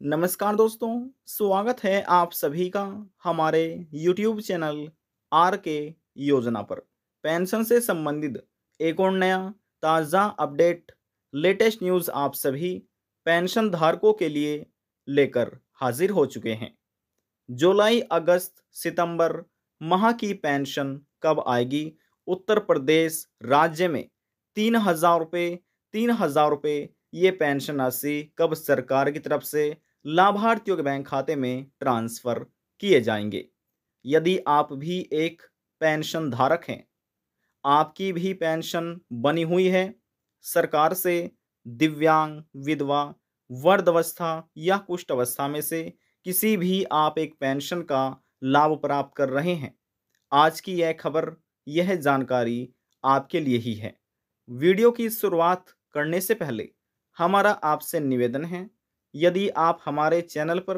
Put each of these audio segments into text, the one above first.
नमस्कार दोस्तों, स्वागत है आप सभी का हमारे YouTube चैनल आर के योजना पर। पेंशन से संबंधित एक और नया ताज़ा अपडेट, लेटेस्ट न्यूज़ आप सभी पेंशन धारकों के लिए लेकर हाजिर हो चुके हैं। जुलाई, अगस्त, सितंबर माह की पेंशन कब आएगी? उत्तर प्रदेश राज्य में 3,000 रुपये, 3,000 रुपये ये पेंशन राशि कब सरकार की तरफ से लाभार्थियों के बैंक खाते में ट्रांसफ़र किए जाएंगे? यदि आप भी एक पेंशन धारक हैं, आपकी भी पेंशन बनी हुई है सरकार से, दिव्यांग, विधवा, वृद्धावस्था या कुष्ठ अवस्था में से किसी भी आप एक पेंशन का लाभ प्राप्त कर रहे हैं, आज की यह खबर, यह जानकारी आपके लिए ही है। वीडियो की शुरुआत करने से पहले हमारा आपसे निवेदन है, यदि आप हमारे चैनल पर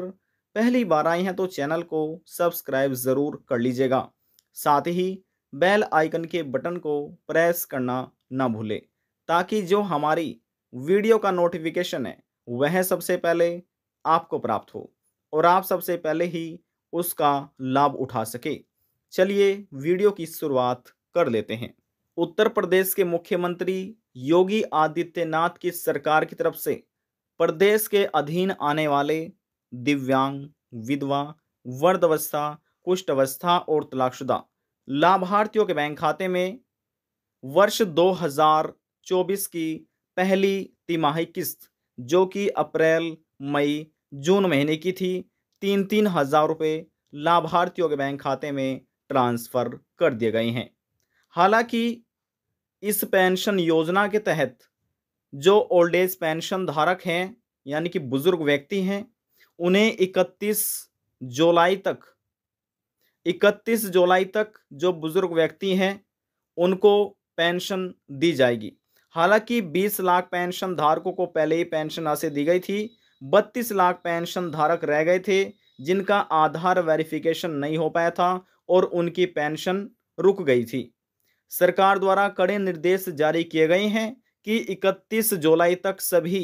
पहली बार आए हैं तो चैनल को सब्सक्राइब ज़रूर कर लीजिएगा। साथ ही बेल आइकन के बटन को प्रेस करना ना भूलें, ताकि जो हमारी वीडियो का नोटिफिकेशन है वह सबसे पहले आपको प्राप्त हो और आप सबसे पहले ही उसका लाभ उठा सके। चलिए वीडियो की शुरुआत कर लेते हैं। उत्तर प्रदेश के मुख्यमंत्री योगी आदित्यनाथ की सरकार की तरफ से प्रदेश के अधीन आने वाले दिव्यांग, विधवा, वृद्धावस्था, कुष्ठ अवस्था और तलाकशुदा लाभार्थियों के बैंक खाते में वर्ष 2024 की पहली तिमाही किस्त, जो कि अप्रैल, मई, जून महीने की थी, 3,000 रुपये लाभार्थियों के बैंक खाते में ट्रांसफ़र कर दिए गए हैं। हालांकि इस पेंशन योजना के तहत जो ओल्ड एज पेंशन धारक हैं, यानी कि बुजुर्ग व्यक्ति हैं, उन्हें 31 जुलाई तक 31 जुलाई तक जो बुजुर्ग व्यक्ति हैं उनको पेंशन दी जाएगी। हालांकि 20 लाख पेंशन धारकों को पहले ही पेंशन राशि दी गई थी। 32 लाख पेंशन धारक रह गए थे जिनका आधार वेरिफिकेशन नहीं हो पाया था और उनकी पेंशन रुक गई थी। सरकार द्वारा कड़े निर्देश जारी किए गए हैं कि 31 जुलाई तक सभी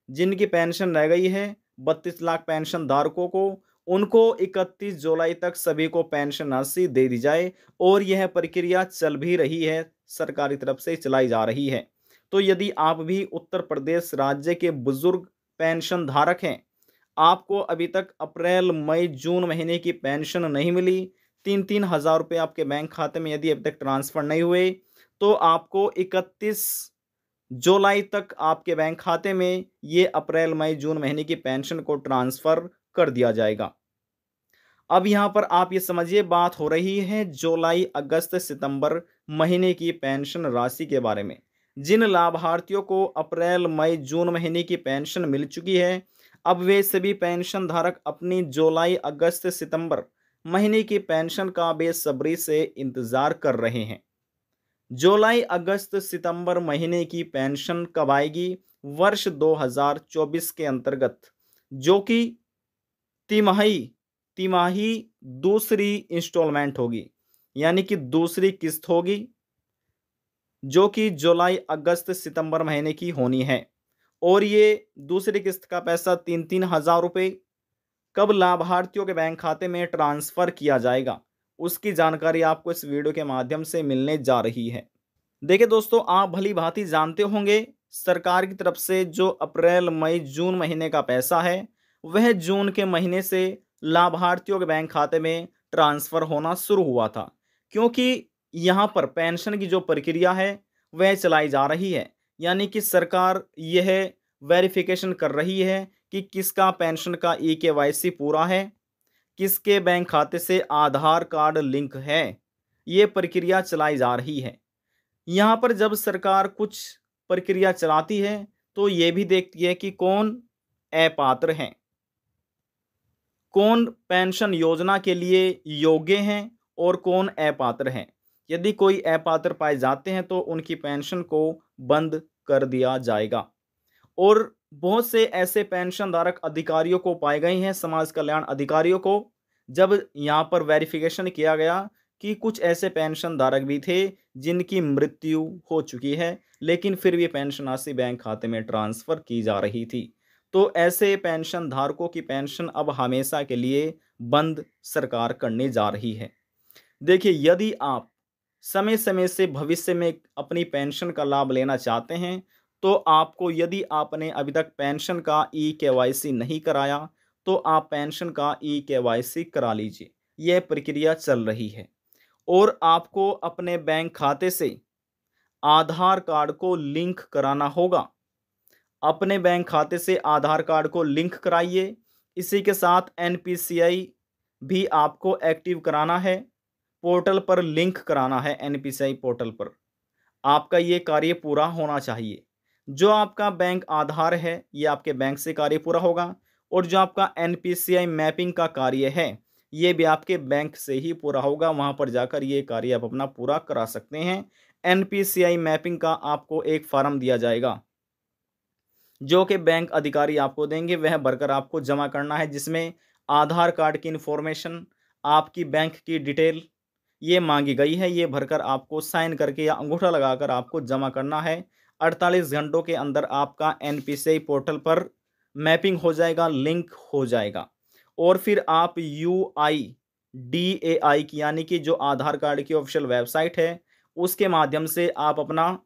जिनकी पेंशन रह गई है, 32 लाख पेंशन धारकों को, उनको 31 जुलाई तक सभी को पेंशन राशि दे दी जाए और यह प्रक्रिया चल भी रही है, सरकारी तरफ से चलाई जा रही है। तो यदि आप भी उत्तर प्रदेश राज्य के बुजुर्ग पेंशन धारक हैं, आपको अभी तक अप्रैल, मई, जून महीने की पेंशन नहीं मिली, 3,000 रुपये आपके बैंक खाते में यदि अभी तक ट्रांसफ़र नहीं हुए, तो आपको 31 जुलाई तक आपके बैंक खाते में ये अप्रैल, मई, जून महीने की पेंशन को ट्रांसफ़र कर दिया जाएगा। अब यहाँ पर आप ये समझिए, बात हो रही है जुलाई, अगस्त, सितंबर महीने की पेंशन राशि के बारे में। जिन लाभार्थियों को अप्रैल, मई, जून महीने की पेंशन मिल चुकी है, अब वे सभी पेंशन धारक अपनी जुलाई, अगस्त, सितंबर महीने की पेंशन का बेसब्री से इंतजार कर रहे हैं। जुलाई, अगस्त, सितंबर महीने की पेंशन कब आएगी? वर्ष 2024 के अंतर्गत, जो कि तिमाही तिमाही दूसरी इंस्टॉलमेंट होगी, यानी कि दूसरी किस्त होगी, जो कि जुलाई, अगस्त, सितंबर महीने की होनी है। और ये दूसरी किस्त का पैसा 3,000 रुपये कब लाभार्थियों के बैंक खाते में ट्रांसफ़र किया जाएगा, उसकी जानकारी आपको इस वीडियो के माध्यम से मिलने जा रही है। देखिए दोस्तों, आप भली भांति जानते होंगे, सरकार की तरफ से जो अप्रैल, मई, जून महीने का पैसा है, वह जून के महीने से लाभार्थियों के बैंक खाते में ट्रांसफ़र होना शुरू हुआ था, क्योंकि यहाँ पर पेंशन की जो प्रक्रिया है वह चलाई जा रही है, यानी कि सरकार यह वेरिफिकेशन कर रही है कि किसका पेंशन का ई-केवाईसी पूरा है, किसके बैंक खाते से आधार कार्ड लिंक है, ये प्रक्रिया चलाई जा रही है। यहाँ पर जब सरकार कुछ प्रक्रिया चलाती है तो ये भी देखती है कि कौन अपात्र हैं, कौन पेंशन योजना के लिए योग्य हैं और कौन अपात्र हैं। यदि कोई अपात्र पाए जाते हैं तो उनकी पेंशन को बंद कर दिया जाएगा। और बहुत से ऐसे पेंशन धारक अधिकारियों को पाए गए हैं, समाज कल्याण अधिकारियों को, जब यहाँ पर वेरिफिकेशन किया गया कि कुछ ऐसे पेंशन धारक भी थे जिनकी मृत्यु हो चुकी है, लेकिन फिर भी पेंशन राशि बैंक खाते में ट्रांसफ़र की जा रही थी। तो ऐसे पेंशन धारकों की पेंशन अब हमेशा के लिए बंद सरकार करने जा रही है। देखिए, यदि आप समय समय से भविष्य में अपनी पेंशन का लाभ लेना चाहते हैं, तो आपको, यदि आपने अभी तक पेंशन का ई केवाईसी नहीं कराया, तो आप पेंशन का ई केवाईसी करा लीजिए। यह प्रक्रिया चल रही है। और आपको अपने बैंक खाते से आधार कार्ड को लिंक कराना होगा। अपने बैंक खाते से आधार कार्ड को लिंक कराइए। इसी के साथ एनपीसीआई भी आपको एक्टिव कराना है। पोर्टल पर लिंक कराना है। एनपीसीआई पोर्टल पर आपका ये कार्य पूरा होना चाहिए। जो आपका बैंक आधार है, ये आपके बैंक से कार्य पूरा होगा। और जो आपका एनपीसीआई मैपिंग का कार्य है, ये भी आपके बैंक से ही पूरा होगा। वहां पर जाकर ये कार्य आप अपना पूरा करा सकते हैं। एनपीसीआई मैपिंग का आपको एक फॉर्म दिया जाएगा, जो कि बैंक अधिकारी आपको देंगे। वह भरकर आपको जमा करना है, जिसमें आधार कार्ड की इंफॉर्मेशन, आपकी बैंक की डिटेल ये मांगी गई है। ये भरकर आपको साइन करके या अंगूठा लगाकर आपको जमा करना है। 48 घंटों के अंदर आपका एनपीसीआई पोर्टल पर मैपिंग हो जाएगा, लिंक हो जाएगा। और फिर आप UIDAI की, यानी कि जो आधार कार्ड की ऑफिशियल वेबसाइट है, उसके माध्यम से आप अपना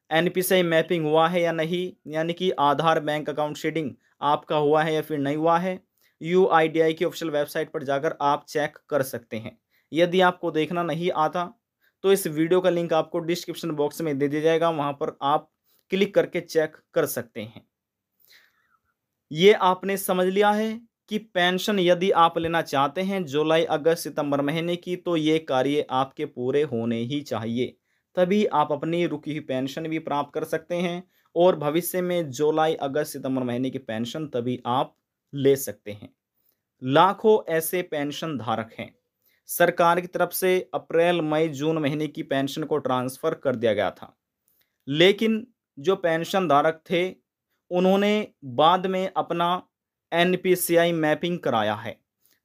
एनपीसीआई मैपिंग हुआ है या नहीं, यानी कि आधार बैंक अकाउंट शेडिंग आपका हुआ है या फिर नहीं हुआ है, UIDAI की ऑफिशियल वेबसाइट पर जाकर आप चेक कर सकते हैं। यदि आपको देखना नहीं आता, तो इस वीडियो का लिंक आपको डिस्क्रिप्शन बॉक्स में दे दिया जाएगा। वहां पर आप क्लिक करके चेक कर सकते हैं। ये आपने समझ लिया है कि पेंशन यदि आप लेना चाहते हैं जुलाई, अगस्त, सितंबर महीने की, तो ये कार्य आपके पूरे होने ही चाहिए। तभी आप अपनी रुकी हुई पेंशन भी प्राप्त कर सकते हैं। और भविष्य में जुलाई, अगस्त, सितंबर महीने की पेंशन तभी आप ले सकते हैं। लाखों ऐसे पेंशन धारक हैं। सरकार की तरफ से अप्रैल, मई, जून महीने की पेंशन को ट्रांसफर कर दिया गया था, लेकिन जो पेंशन धारक थे, उन्होंने बाद में अपना एनपीसीआई मैपिंग कराया है,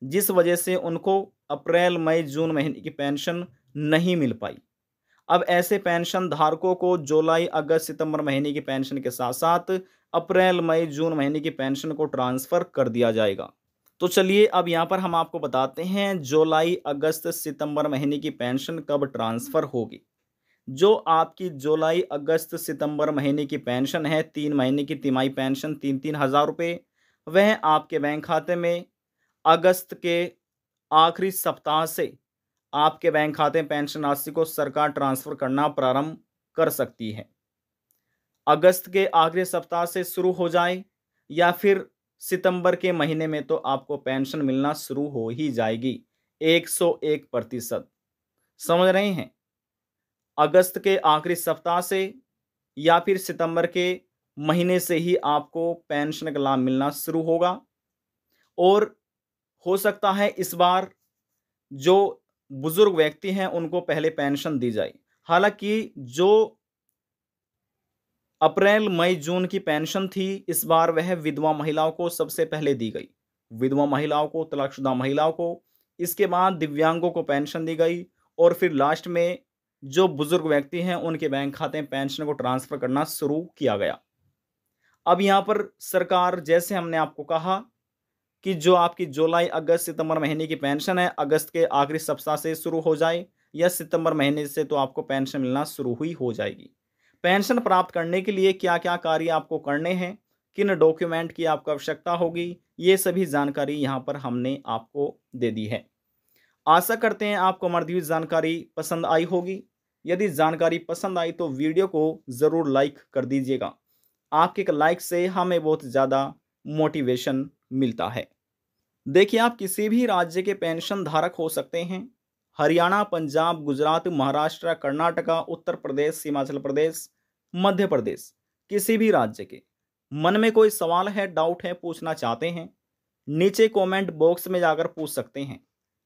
जिस वजह से उनको अप्रैल, मई, जून महीने की पेंशन नहीं मिल पाई। अब ऐसे पेंशन धारकों को जुलाई, अगस्त, सितंबर महीने की पेंशन के साथ साथ अप्रैल, मई, जून महीने की पेंशन को ट्रांसफर कर दिया जाएगा। तो चलिए, अब यहाँ पर हम आपको बताते हैं जुलाई, अगस्त, सितंबर महीने की पेंशन कब ट्रांसफर होगी। जो आपकी जुलाई, अगस्त, सितंबर महीने की पेंशन है, 3 महीने की तिमाही पेंशन, 3-3 हज़ार रुपये, वह आपके बैंक खाते में अगस्त के आखिरी सप्ताह से आपके बैंक खाते में पेंशन राशि को सरकार ट्रांसफर करना प्रारंभ कर सकती है। अगस्त के आखिरी सप्ताह से शुरू हो जाए या फिर सितंबर के महीने में, तो आपको पेंशन मिलना शुरू हो ही जाएगी 101%। समझ रहे हैं? अगस्त के आखिरी सप्ताह से या फिर सितंबर के महीने से ही आपको पेंशन का लाभ मिलना शुरू होगा। और हो सकता है इस बार जो बुजुर्ग व्यक्ति हैं, उनको पहले पेंशन दी जाए। हालांकि जो अप्रैल, मई, जून की पेंशन थी, इस बार वह विधवा महिलाओं को सबसे पहले दी गई। विधवा महिलाओं को, तलाकशुदा महिलाओं को, इसके बाद दिव्यांगों को पेंशन दी गई। और फिर लास्ट में जो बुजुर्ग व्यक्ति हैं, उनके बैंक खाते में पेंशन को ट्रांसफर करना शुरू किया गया। अब यहाँ पर सरकार, जैसे हमने आपको कहा कि जो आपकी जुलाई, अगस्त, सितंबर महीने की पेंशन है, अगस्त के आखिरी सप्ताह से शुरू हो जाए या सितंबर महीने से, तो आपको पेंशन मिलना शुरू हुई हो जाएगी। पेंशन प्राप्त करने के लिए क्या क्या कार्य आपको करने हैं, किन डॉक्यूमेंट की आपको आवश्यकता होगी, ये सभी जानकारी यहाँ पर हमने आपको दे दी है। आशा करते हैं आपको हमारी दी हुई जानकारी पसंद आई होगी। यदि जानकारी पसंद आई तो वीडियो को ज़रूर लाइक कर दीजिएगा। आपके एक लाइक से हमें बहुत ज़्यादा मोटिवेशन मिलता है। देखिए, आप किसी भी राज्य के पेंशन धारक हो सकते हैं। हरियाणा, पंजाब, गुजरात, महाराष्ट्र, कर्नाटका, उत्तर प्रदेश, हिमाचल प्रदेश, मध्य प्रदेश, किसी भी राज्य के मन में कोई सवाल है, डाउट है, पूछना चाहते हैं, नीचे कमेंट बॉक्स में जाकर पूछ सकते हैं।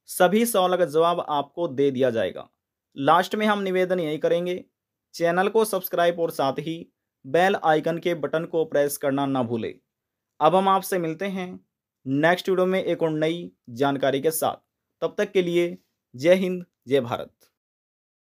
सभी सवालों का जवाब आपको दे दिया जाएगा। लास्ट में हम निवेदन यही करेंगे, चैनल को सब्सक्राइब और साथ ही बेल आइकन के बटन को प्रेस करना ना भूलें। अब हम आपसे मिलते हैं नेक्स्ट वीडियो में एक और नई जानकारी के साथ। तब तक के लिए जय हिंद, जय भारत।